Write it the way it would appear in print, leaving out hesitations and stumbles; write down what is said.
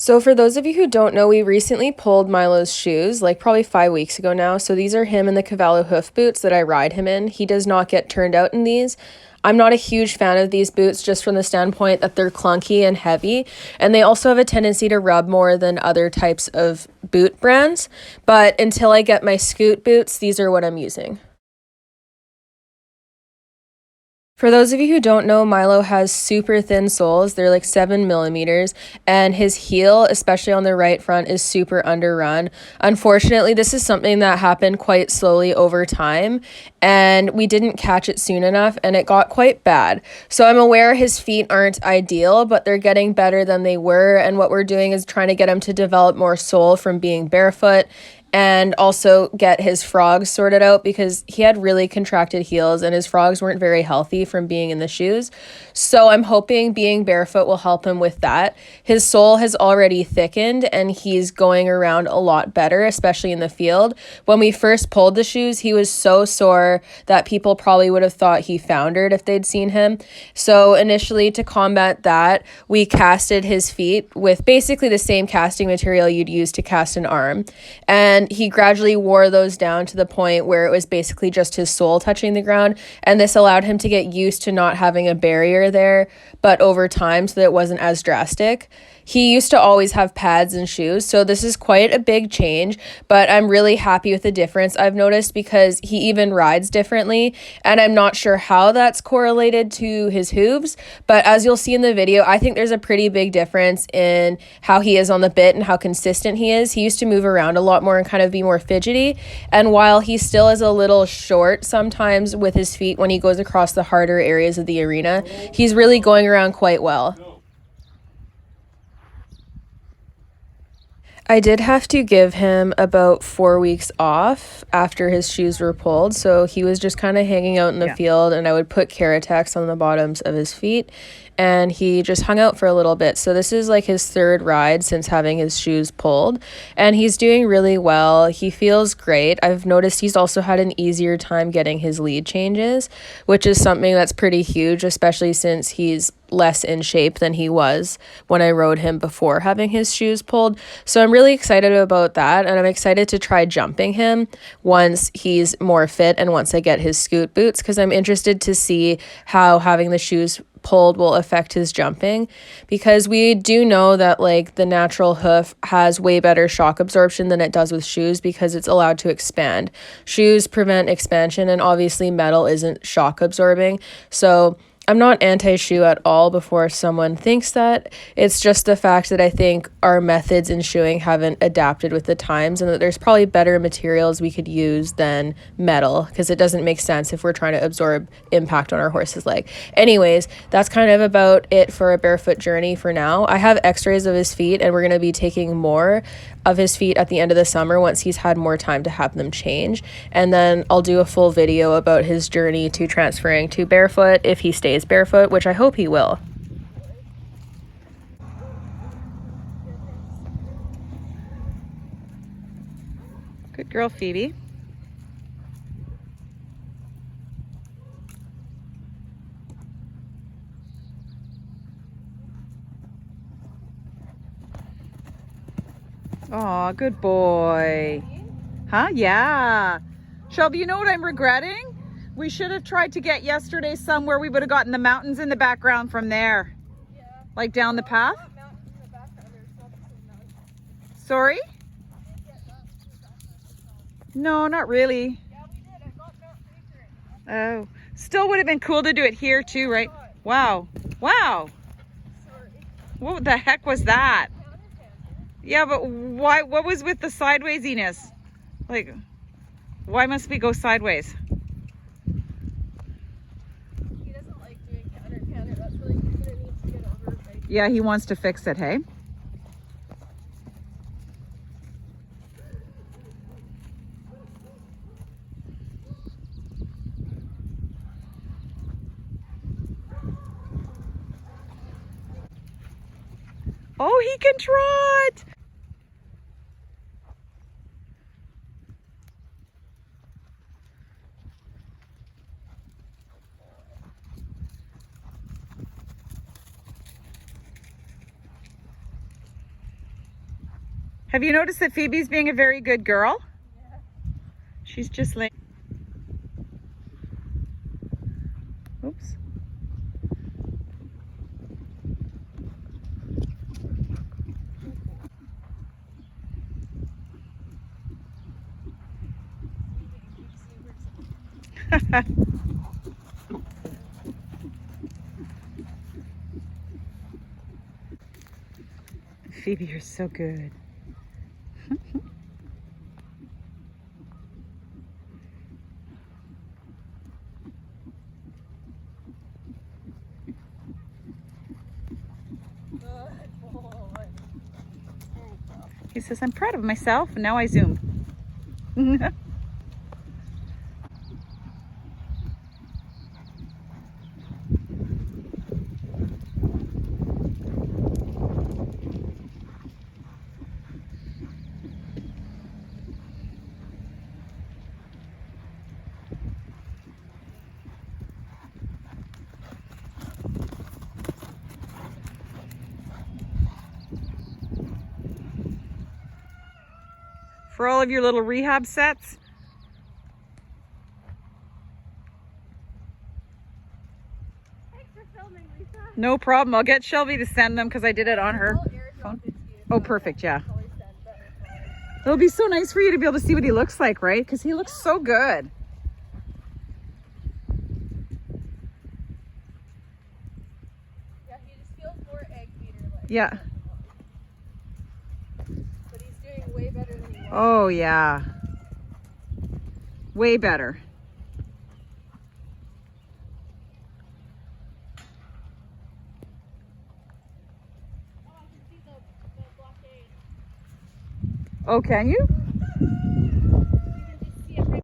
So, for those of you who don't know, we recently pulled Milo's shoes, like probably 5 weeks ago now. So, these are him in the Cavallo hoof boots that I ride him in. He does not get turned out in these. I'm not a huge fan of these boots just from the standpoint that they're clunky and heavy, and they also have a tendency to rub more than other types of boot brands. But until I get my Scoot boots, these are what I'm using. For those of you who don't know, Milo has super thin soles. They're like 7 millimeters, and his heel, especially on the right front, is super underrun. Unfortunately, this is something that happened quite slowly over time, and we didn't catch it soon enough, and it got quite bad. So I'm aware his feet aren't ideal, but they're getting better than they were, and what we're doing is trying to get him to develop more sole from being barefoot and also get his frogs sorted out because he had really contracted heels and his frogs weren't very healthy from being in the shoes. So I'm hoping being barefoot will help him with that. His sole has already thickened and he's going around a lot better, especially in the field. When we first pulled the shoes, he was so sore that people probably would have thought he foundered if they'd seen him. So initially, to combat that, we casted his feet with basically the same casting material you'd use to cast an arm. And he gradually wore those down to the point where it was basically just his sole touching the ground. And this allowed him to get used to not having a barrier there, but over time so that it wasn't as drastic. He used to always have pads and shoes, so this is quite a big change, but I'm really happy with the difference I've noticed because he even rides differently, and I'm not sure how that's correlated to his hooves, but as you'll see in the video, I think there's a pretty big difference in how he is on the bit and how consistent he is. He used to move around a lot more and kind of be more fidgety, and while he still is a little short sometimes with his feet when he goes across the harder areas of the arena, he's really going around quite well. I did have to give him about 4 weeks off after his shoes were pulled. So he was just kind of hanging out in the field, and I would put Keratex on the bottoms of his feet, and he just hung out for a little bit. So this is like his third ride since having his shoes pulled, and he's doing really well. He feels great. I've noticed he's also had an easier time getting his lead changes, which is something that's pretty huge, especially since he's less in shape than he was when I rode him before having his shoes pulled. So I'm really excited about that, and I'm excited to try jumping him once he's more fit and once I get his Scoot boots, because I'm interested to see how having the shoes pulled will affect his jumping, because we do know that like the natural hoof has way better shock absorption than it does with shoes because it's allowed to expand. Shoes prevent expansion, and obviously metal isn't shock absorbing. So I'm not anti-shoe at all before someone thinks that. It's just the fact that I think our methods in shoeing haven't adapted with the times, and that there's probably better materials we could use than metal, because it doesn't make sense if we're trying to absorb impact on our horse's leg. Anyways, that's kind of about it for a barefoot journey for now. I have x-rays of his feet, and we're going to be taking more of his feet at the end of the summer once he's had more time to have them change. And then I'll do a full video about his journey to transferring to barefoot if he stays barefoot, which I hope he will. Good girl, Phoebe. Aw, good boy. Huh? Yeah. Shelby, you know what I'm regretting? We should have tried to get yesterday somewhere we would have gotten the mountains in the background from there. Yeah. Like down the path? Sorry? No, not really. Yeah, we did. I got Mount Fraser. Oh. Still would have been cool to do it here too, right? Wow. Wow. Sorry. What the heck was that? Yeah, but why? What was with the sidewaysiness? Like, why must we go sideways? He doesn't like doing counter. That's really what it needs to get over, right? Yeah, he wants to fix it, hey? Oh, he can trot! Have you noticed that Phoebe's being a very good girl? Yeah. She's just like... Oops. Phoebe, you're so good. He says, I'm proud of myself, and now I zoom. For all of your little rehab sets. Thanks for filming, Lisa. No problem. I'll get Shelby to send them because I did it on her phone. Oh, perfect. Yeah. It'll be so nice for you to be able to see what he looks like, right? Because he looks so good. Yeah, he just feels more egg beater-like. Yeah. But he's doing way better than he was. Oh, yeah. Way better. Oh, I can see the blockade. Oh, can you?